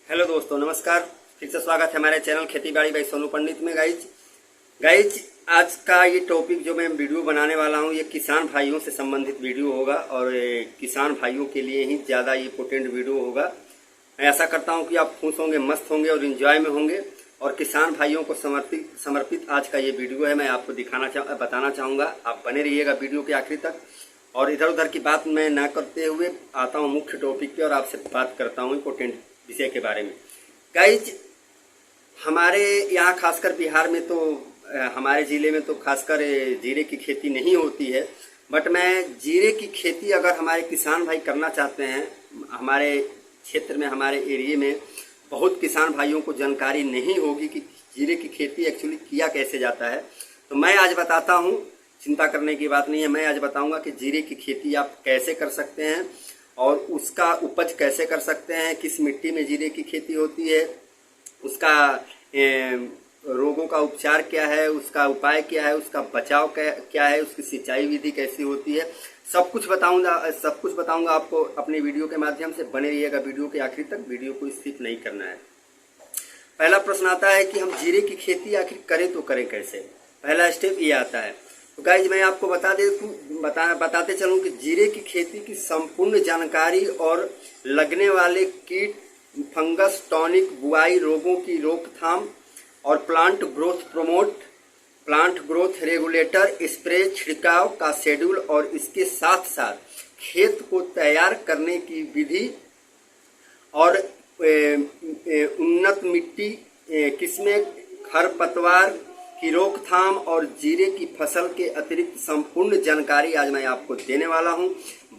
Hello दोस्तों, नमस्कार। फिर से स्वागत है हमारे चैनल खेती बाड़ी बाई सोनू पंडित में। गाइज आज का ये टॉपिक जो मैं वीडियो बनाने वाला हूँ ये किसान भाइयों से संबंधित वीडियो होगा और किसान भाइयों के लिए ही ज़्यादा ये पोटेंट वीडियो होगा। मैं ऐसा करता हूँ कि आप खुश होंगे, मस्त होंगे और इन्जॉय में होंगे। और किसान भाइयों को समर्पित आज का ये वीडियो है। मैं आपको बताना चाहूँगा, आप बने रहिएगा वीडियो के आखिरी तक। और इधर उधर की बात मैं ना करते हुए आता हूँ मुख्य टॉपिक पे और आपसे बात करता हूँ इम्पोर्टेंट विषय के बारे में। गाइज हमारे यहाँ खासकर बिहार में तो हमारे ज़िले में तो खासकर जीरे की खेती नहीं होती है। बट मैं जीरे की खेती अगर हमारे किसान भाई करना चाहते हैं, हमारे क्षेत्र में हमारे एरिए में बहुत किसान भाइयों को जानकारी नहीं होगी कि जीरे की खेती एक्चुअली किया कैसे जाता है, तो मैं आज बताता हूँ। चिंता करने की बात नहीं है, मैं आज बताऊँगा कि जीरे की खेती आप कैसे कर सकते हैं और उसका उपज कैसे कर सकते हैं, किस मिट्टी में जीरे की खेती होती है, उसका रोगों का उपचार क्या है, उसका उपाय क्या है, उसका बचाव क्या है, उसकी सिंचाई विधि कैसी होती है, सब कुछ बताऊंगा आपको अपने वीडियो के माध्यम से। बने रहिएगा वीडियो के आखिर तक, वीडियो को स्किप नहीं करना है। पहला प्रश्न आता है कि हम जीरे की खेती आखिर करें तो करें कैसे। पहला स्टेप ये आता है। तो गाइज मैं आपको बताते चलूं कि जीरे की खेती की संपूर्ण जानकारी और लगने वाले कीट, फंगस, टॉनिक, बुआई, रोगों की रोकथाम और प्लांट ग्रोथ रेगुलेटर, स्प्रे, छिड़काव का शेड्यूल और इसके साथ साथ खेत को तैयार करने की विधि और उन्नत मिट्टी किस्में, खरपतवार की रोकथाम और जीरे की फसल के अतिरिक्त संपूर्ण जानकारी आज मैं आपको देने वाला हूं।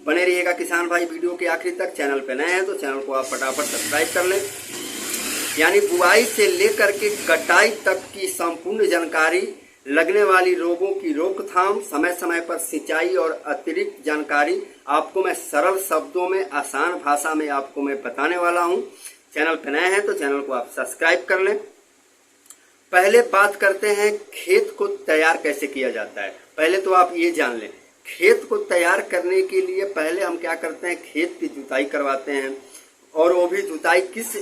बने रहिएगा किसान भाई वीडियो के आखिरी तक। चैनल पे नए हैं तो चैनल को आप फटाफट सब्सक्राइब कर लें। यानी बुआई से लेकर के कटाई तक की संपूर्ण जानकारी, लगने वाली रोगों की रोकथाम, समय समय पर सिंचाई और अतिरिक्त जानकारी आपको मैं सरल शब्दों में, आसान भाषा में आपको मैं बताने वाला हूं। चैनल पे नए हैं तो चैनल को आप सब्सक्राइब कर लें। पहले बात करते हैं खेत को तैयार कैसे किया जाता है। पहले तो आप ये जान लें, खेत को तैयार करने के लिए पहले हम क्या करते हैं, खेत की जुताई करवाते हैं। और वो भी जुताई किस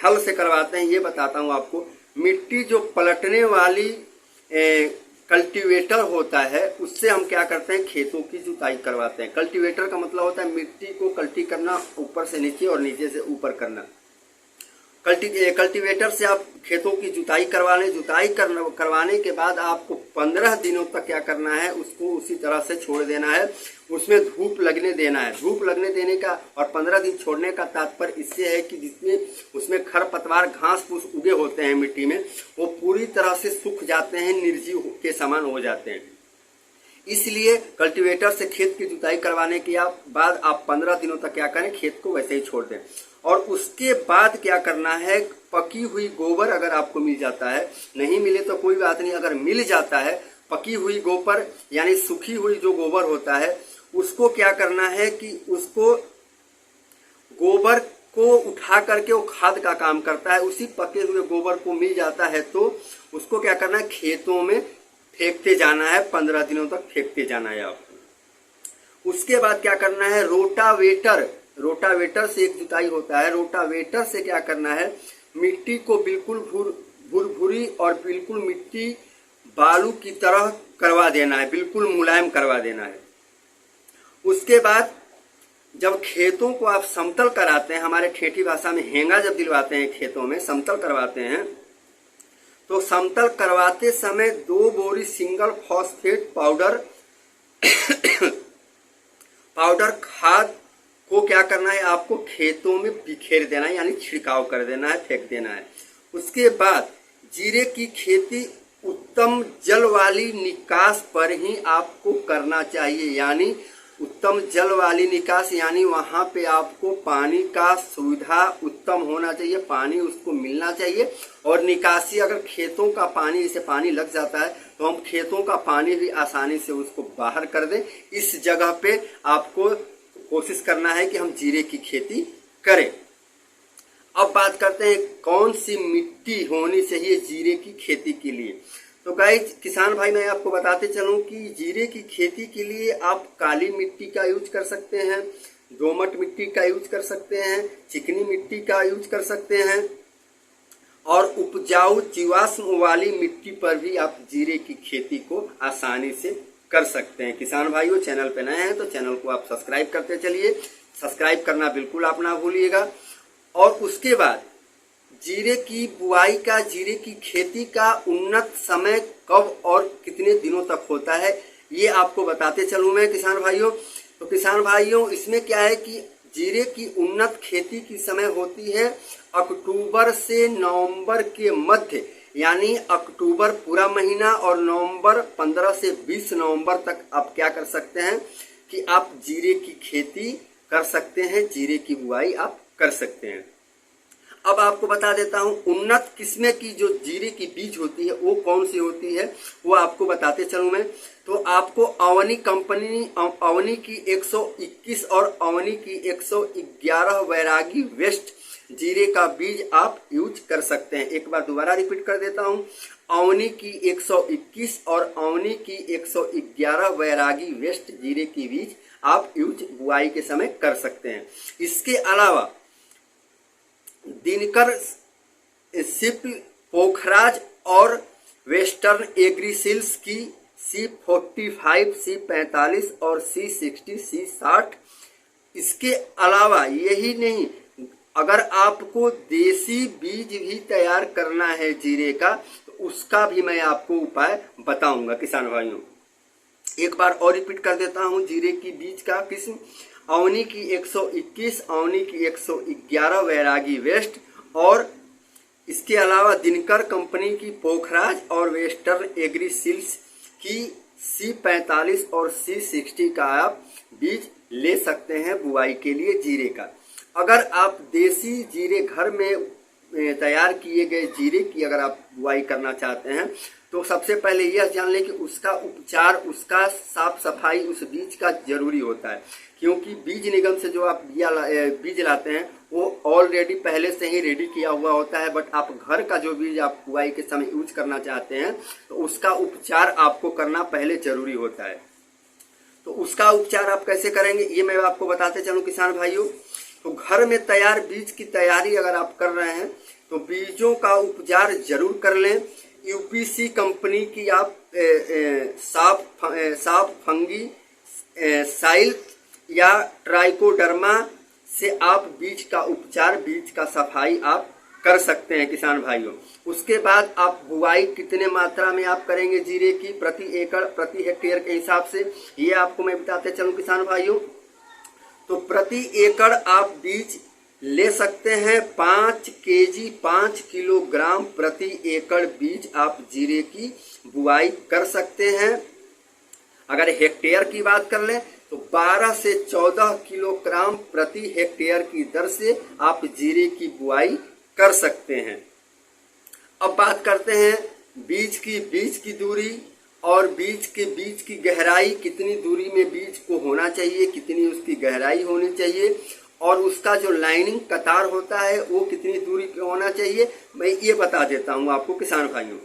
हल से करवाते हैं ये बताता हूँ आपको। मिट्टी जो पलटने वाली कल्टीवेटर होता है उससे हम क्या करते हैं, खेतों की जुताई करवाते हैं। कल्टीवेटर का मतलब होता है मिट्टी को कल्टी करना, ऊपर से नीचे और नीचे से ऊपर करना। कल्टीवेटर से आप खेतों की जुताई करवाने के बाद आपको 15 दिनों तक क्या करना है, उसको उसी तरह से छोड़ देना है। उसमें धूप लगने देना है। धूप लगने देने का और 15 दिन छोड़ने का तात्पर्य इससे है कि जिसमें उसमें खरपतवार, घास फूस उगे होते हैं मिट्टी में, वो पूरी तरह से सूख जाते हैं, निर्जीव के समान हो जाते हैं। इसलिए कल्टीवेटर से खेत की जुताई करवाने के बाद आप 15 दिनों तक क्या करें, खेत को वैसे ही छोड़ दें। और उसके बाद क्या करना है, पकी हुई गोबर अगर आपको मिल जाता है, नहीं मिले तो कोई बात नहीं, अगर मिल जाता है पकी हुई गोबर यानी सूखी हुई जो गोबर होता है, उसको क्या करना है कि उसको गोबर को उठा करके, वो खाद का काम करता है। उसी पके हुए गोबर को मिल जाता है तो उसको क्या करना है, खेतों में फेंकते जाना है। 15 दिनों तक फेंकते जाना है आपको। उसके बाद क्या करना है, रोटावेटर से एक जुताई होता है। रोटावेटर से क्या करना है, मिट्टी को बिल्कुल भुरभुरी और बिल्कुल मिट्टी बालू की तरह करवा देना है, बिल्कुल मुलायम करवा देना है। उसके बाद जब खेतों को आप समतल कराते हैं, हमारे ठेठी भाषा में हेंगा जब दिलवाते हैं, खेतों में समतल करवाते हैं, तो समतल करवाते समय 2 बोरी सिंगल फॉस्फेट पाउडर खाद को क्या करना है, आपको खेतों में बिखेर देना है, यानी छिड़काव कर देना है, फेंक देना है। उसके बाद जीरे की खेती उत्तम जल वाली निकास पर ही आपको करना चाहिए। यानी उत्तम जल वाली निकास यानी वहां पे आपको पानी का सुविधा उत्तम होना चाहिए, पानी उसको मिलना चाहिए। और निकासी, अगर खेतों का पानी, जैसे पानी लग जाता है तो हम खेतों का पानी भी आसानी से उसको बाहर कर दें। इस जगह पे आपको कोशिश करना है कि हम जीरे की खेती करें। अब बात करते हैं कौन सी मिट्टी होनी चाहिए जीरे की खेती के लिए। तो गाइस किसान भाई मैं आपको बताते चलूं कि जीरे की खेती के लिए आप काली मिट्टी का यूज कर सकते हैं, दोमट मिट्टी का यूज कर सकते हैं, चिकनी मिट्टी का यूज कर सकते हैं और उपजाऊ जीवाश्म वाली मिट्टी पर भी आप जीरे की खेती को आसानी से कर सकते हैं। किसान भाइयों, चैनल पे नए हैं तो चैनल को आप सब्सक्राइब करते चलिए, सब्सक्राइब करना बिल्कुल आप ना भूलिएगा। और उसके बाद जीरे की बुआई का, जीरे की खेती का उन्नत समय कब और कितने दिनों तक होता है ये आपको बताते चलूँ मैं किसान भाइयों। तो किसान भाइयों, इसमें क्या है कि जीरे की उन्नत खेती की समय होती है अक्टूबर से नवंबर के मध्य, यानी अक्टूबर पूरा महीना और नवंबर 15 से 20 नवंबर तक आप क्या कर सकते हैं कि आप जीरे की खेती कर सकते हैं, जीरे की बुआई आप कर सकते हैं। अब आपको बता देता हूं उन्नत किस्में की जो जीरे की बीज होती है वो कौन सी होती है, वो आपको बताते चलूं मैं। तो आपको अवनी कंपनी, अवनी की 121 और अवनी की 111 वैरागी वेस्ट जीरे का बीज आप यूज कर सकते हैं। एक बार दोबारा रिपीट कर देता हूं, अवनी की 121 और अवनी की 111 वैरागी वेस्ट जीरे की बीज आप यूज बुआई के समय कर सकते हैं। इसके अलावा दिनकर सिप, पोखराज और वेस्टर्न एग्रीसिल्स की C45, C45 और C60, C60। इसके अलावा यही नहीं, अगर आपको देसी बीज भी तैयार करना है जीरे का तो उसका भी मैं आपको उपाय बताऊंगा किसान भाइयों। एक बार और रिपीट कर देता हूं, जीरे की बीज का किस्म अवनी की 121, अवनी की 111 वैरागी वेस्ट और इसके अलावा दिनकर कंपनी की पोखराज और वेस्टर्न एग्रीसिल्स की C45 और C60 का आप बीज ले सकते हैं बुआई के लिए जीरे का। अगर आप देसी जीरे घर में तैयार किए गए जीरे की अगर आप बुआई करना चाहते हैं तो सबसे पहले यह जान लें कि उसका उपचार, उसका साफ सफाई उस बीज का जरूरी होता है, क्योंकि बीज निगम से जो आप बीज लाते हैं वो ऑलरेडी पहले से ही रेडी किया हुआ होता है। बट आप घर का जो बीज आप बुआई के समय यूज करना चाहते हैं तो उसका उपचार आपको करना पहले जरूरी होता है। तो उसका उपचार आप कैसे करेंगे ये मैं आपको बताते चलूं किसान भाइयों। तो घर में तैयार बीज की तैयारी अगर आप कर रहे हैं तो बीजों का उपचार जरूर कर लें। यूपीसी कंपनी की आप साफ फंगी साइल या ट्राइकोडर्मा से आप बीज का उपचार, बीज का सफाई आप कर सकते हैं किसान भाइयों। उसके बाद आप बुआई कितने मात्रा में आप करेंगे जीरे की, प्रति एकड़, प्रति हेक्टेयर के हिसाब से ये आपको मैं बताते चलूं किसान भाइयों। तो प्रति एकड़ आप बीज ले सकते हैं 5 केजी, 5 किलोग्राम प्रति एकड़ बीज आप जीरे की बुआई कर सकते हैं। अगर हेक्टेयर की बात कर लें तो 12 से 14 किलोग्राम प्रति हेक्टेयर की दर से आप जीरे की बुआई कर सकते हैं। अब बात करते हैं बीज की दूरी और बीज की गहराई, कितनी दूरी में बीज को होना चाहिए, कितनी उसकी गहराई होनी चाहिए और उसका जो लाइनिंग कतार होता है वो कितनी दूरी पे होना चाहिए, मैं ये बता देता हूँ आपको किसान भाइयों।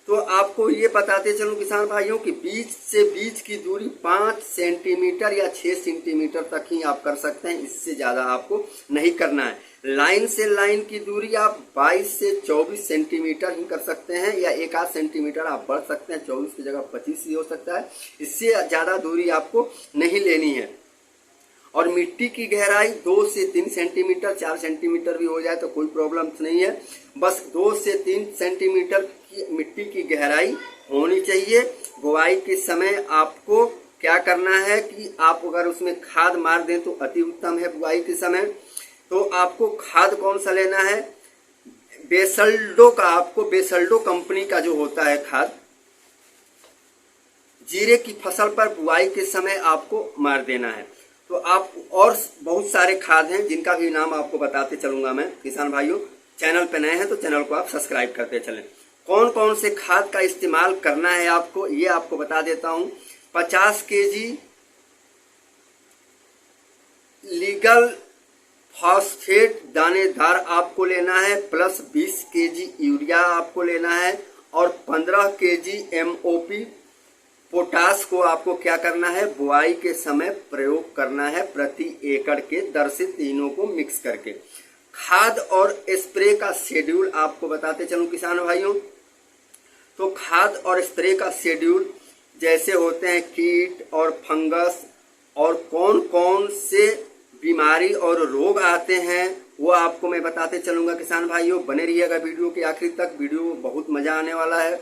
तो आपको ये बताते चलूं किसान भाइयों कि बीज से बीज की दूरी 5 सेंटीमीटर या 6 सेंटीमीटर तक ही आप कर सकते हैं, इससे ज़्यादा आपको नहीं करना है। लाइन से लाइन की दूरी आप 22 से 24 सेंटीमीटर ही कर सकते हैं या 1 सेंटीमीटर आप बढ़ सकते हैं, 24 की जगह 25 ही हो सकता है, इससे ज़्यादा दूरी आपको नहीं लेनी है। और मिट्टी की गहराई 2 से 3 सेंटीमीटर, 4 सेंटीमीटर भी हो जाए तो कोई प्रॉब्लम नहीं है, बस 2 से 3 सेंटीमीटर की मिट्टी की गहराई होनी चाहिए। बुआई के समय आपको क्या करना है कि आप अगर उसमें खाद मार दें तो अति उत्तम है बुआई के समय। तो आपको खाद कौन सा लेना है, बेसल्डो का, आपको बेसल्डो कंपनी का जो होता है खाद जीरे की फसल पर बुआई के समय आपको मार देना है। तो आप और बहुत सारे खाद हैं जिनका भी नाम आपको बताते चलूंगा मैं किसान भाइयों। चैनल पे नए हैं तो चैनल को आप सब्सक्राइब करते चलें। कौन कौन से खाद का इस्तेमाल करना है आपको ये आपको बता देता हूं। 50 केजी लीगल फॉस्फेट दानेदार आपको लेना है, प्लस 20 केजी यूरिया आपको लेना है और 15 केजी MOP पोटास को आपको क्या करना है, बुआई के समय प्रयोग करना है प्रति एकड़ के दर से तीनों को मिक्स करके। खाद और स्प्रे का शेड्यूल आपको बताते चलूं किसान भाइयों। तो खाद और स्प्रे का शेड्यूल जैसे होते हैं कीट और फंगस और कौन कौन से बीमारी और रोग आते हैं वो आपको मैं बताते चलूंगा किसान भाइयों। बने रहिएगा वीडियो के आखिर तक, वीडियो बहुत मजा आने वाला है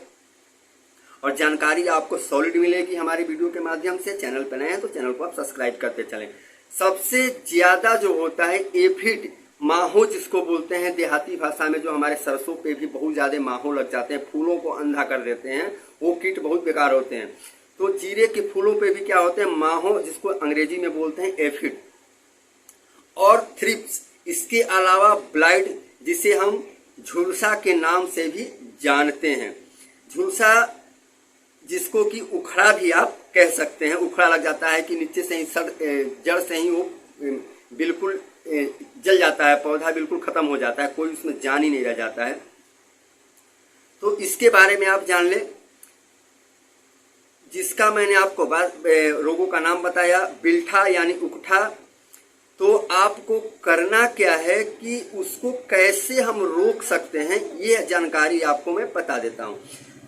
और जानकारी आपको सॉलिड मिलेगी हमारी वीडियो के माध्यम से। चैनल पर नए हैं तो चैनल को आप सब्सक्राइब करते चलें। सबसे ज्यादा जो होता है एफिड माहो जिसको बोलते हैं देहाती भाषा में, जो हमारे सरसों पे भी बहुत ज्यादा माहो लग जाते हैं, फूलों को अंधा कर देते हैं, वो कीट बहुत बेकार होते हैं। तो जीरे के फूलों पे भी क्या होते हैं, माहो जिसको अंग्रेजी में बोलते हैं एफिड और थ्रिप्स। इसके अलावा ब्लाइट जिसे हम झुलसा के नाम से भी जानते हैं। झुलसा जिसको कि उखड़ा भी आप कह सकते हैं, उखड़ा लग जाता है कि नीचे से ही जड़ से ही वो बिल्कुल जल जाता है, पौधा बिल्कुल खत्म हो जाता है, कोई उसमें जान ही नहीं रह जाता है। तो इसके बारे में आप जान ले। जिसका मैंने आपको रोगों का नाम बताया, बिल्ठा यानी उकठा। तो आपको करना क्या है कि उसको कैसे हम रोक सकते हैं, ये जानकारी आपको मैं बता देता हूं।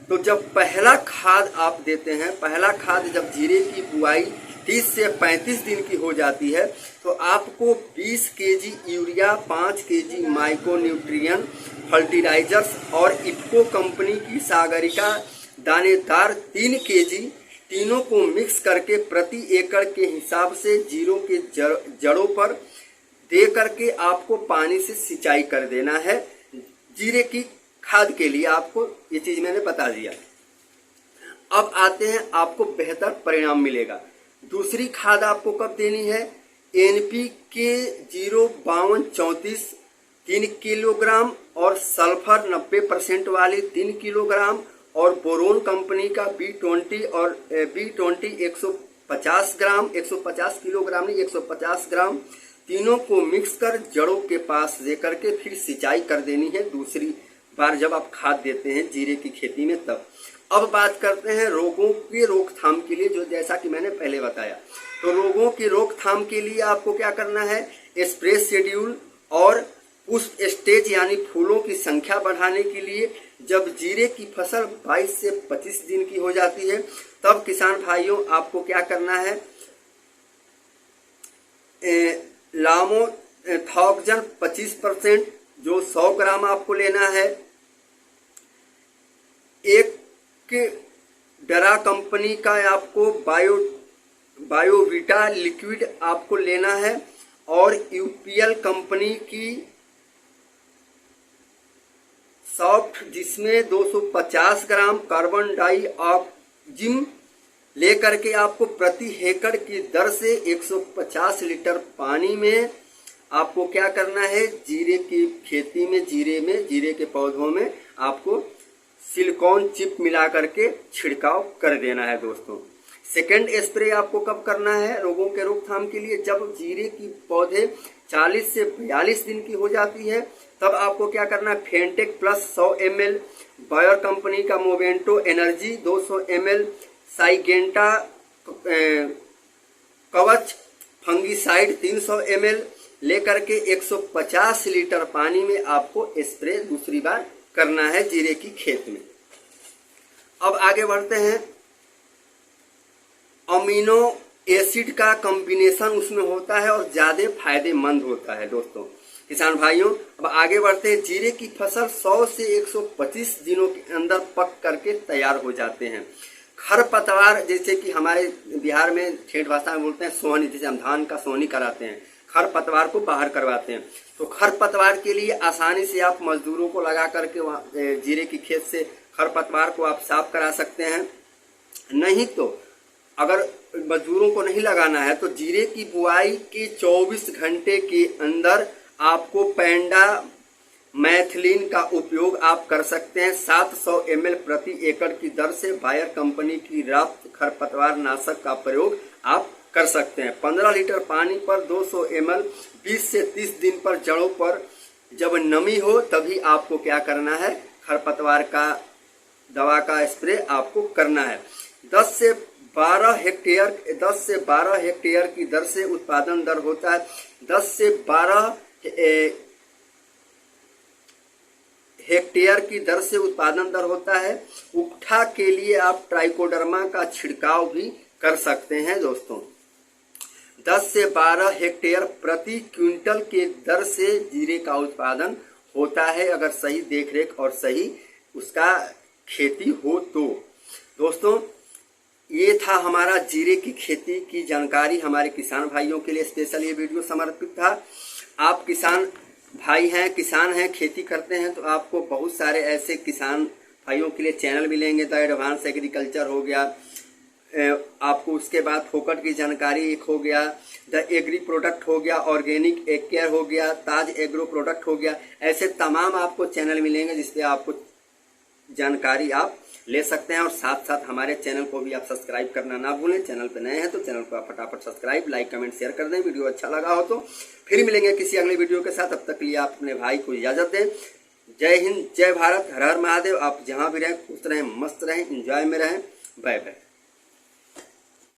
तो जब पहला खाद आप देते हैं, पहला खाद जब जीरे की बुआई 30 से 35 दिन की हो जाती है, तो आपको 20 KG urea, 5 KG micronutrient fertilisers और इफ्को कंपनी की सागरिका दानेदार 3 केजी, तीनों को मिक्स करके प्रति एकड़ के हिसाब से जीरो के जड़ों पर दे करके आपको पानी से सिंचाई कर देना है। जीरे की खाद के लिए आपको ये चीज मैंने बता दिया। अब आते हैं, आपको बेहतर परिणाम मिलेगा। दूसरी खाद आपको कब देनी है, NPK 05234 3 किलोग्राम और सल्फर 90% वाली 3 किलोग्राम और बोरोन कंपनी का B20 और B20 150 ग्राम, 150 किलोग्राम नहीं 150 ग्राम, तीनों को मिक्स कर जड़ों के पास दे करके फिर सिंचाई कर देनी है दूसरी बार जब आप खाद देते हैं जीरे की खेती में तब। अब बात करते हैं रोगों की रोकथाम के लिए, जो जैसा कि मैंने पहले बताया। तो रोगों की रोकथाम के लिए आपको क्या करना है, स्प्रे शेड्यूल और पुष्प स्टेज यानी फूलों की संख्या बढ़ाने के लिए जब जीरे की फसल 22 से 25 दिन की हो जाती है, तब किसान भाइयों आपको क्या करना है, लामोथॉक्सन 25% जो 100 ग्राम आपको लेना है। एक डरा कंपनी का आपको बायोविटा लिक्विड आपको लेना है और यूपीएल कंपनी की सॉफ्ट जिसमें 250 ग्राम कार्बन डाइऑक्सिम लेकर के आपको प्रति एकड़ की दर से 150 लीटर पानी में आपको क्या करना है, जीरे की खेती में, जीरे के पौधों में आपको सिलिकॉन चिप मिला करके छिड़काव कर देना है दोस्तों। सेकेंड स्प्रे आपको कब करना है रोगों के रोकथाम के लिए, जब जीरे की पौधे 40 से 42 दिन की हो जाती है, तब आपको क्या करना है, फेंटेक प्लस 100 ml, बायर कंपनी का मोवेंटो एनर्जी 200 ml, साइगेंटा कवच फंगीसाइड 300 ml लेकर के 150 लीटर पानी में आपको स्प्रे दूसरी बार करना है जीरे की खेत में। अब आगे बढ़ते हैं, अमीनो एसिड का कॉम्बिनेशन उसमें होता है और ज्यादा फायदेमंद होता है दोस्तों किसान भाइयों। अब आगे बढ़ते हैं, जीरे की फसल 100 से 125 दिनों के अंदर पक करके तैयार हो जाते हैं। खरपतवार जैसे कि हमारे बिहार में ठेठ भाषा में बोलते हैं सोहनी, जैसे हम धान का सोहनी कराते हैं, खरपतवार को बाहर करवाते हैं। तो खरपतवार के लिए आसानी से आप मजदूरों को लगा करके वहाँ जीरे की खेत से खरपतवार को आप साफ करा सकते हैं। नहीं तो अगर मजदूरों को नहीं लगाना है तो जीरे की बुआई के 24 घंटे के अंदर आपको पेंडा मैथिलीन का उपयोग आप कर सकते हैं। 700 ml प्रति एकड़ की दर से बायर कंपनी की राफ्ट खरपतवार नाशक का प्रयोग आप कर सकते हैं। 15 लीटर पानी पर 200 ml 20 से 30 दिन पर जड़ों पर जब नमी हो तभी आपको क्या करना है, खरपतवार का दवा का स्प्रे आपको करना है। 10 से 12 हेक्टेयर 10 से 12 हेक्टेयर की दर से उत्पादन दर होता है। 10 से 12 हेक्टेयर की दर से उत्पादन दर होता है। उकठा के लिए आप ट्राइकोडर्मा का छिड़काव भी कर सकते हैं दोस्तों। 10 से 12 हेक्टेयर प्रति क्विंटल के दर से जीरे का उत्पादन होता है, अगर सही देखरेख और सही उसका खेती हो तो। दोस्तों ये था हमारा जीरे की खेती की जानकारी, हमारे किसान भाइयों के लिए स्पेशल ये वीडियो समर्पित था। आप किसान भाई हैं, किसान हैं, खेती करते हैं, तो आपको बहुत सारे ऐसे किसान भाइयों के लिए चैनल मिलेंगे। द एडवांस एग्रीकल्चर हो गया, आपको उसके बाद फोकट की जानकारी एक हो गया, द एग्री प्रोडक्ट हो गया, ऑर्गेनिक एक केयर हो गया, ताज एग्रो प्रोडक्ट हो गया। ऐसे तमाम आपको चैनल मिलेंगे जिससे आपको जानकारी आप ले सकते हैं। और साथ साथ हमारे चैनल को भी आप सब्सक्राइब करना ना भूलें। चैनल पे नए हैं तो चैनल को आप फटाफट सब्सक्राइब, लाइक, कमेंट, शेयर कर दें। वीडियो अच्छा लगा हो तो फिर मिलेंगे किसी अगले वीडियो के साथ। अब तक के लिए आप अपने भाई को इजाजत दें। जय हिंद, जय भारत, हर हर महादेव। आप जहां भी रहें खुश रहें, मस्त रहें, एंजॉय में रहें। Bye bye.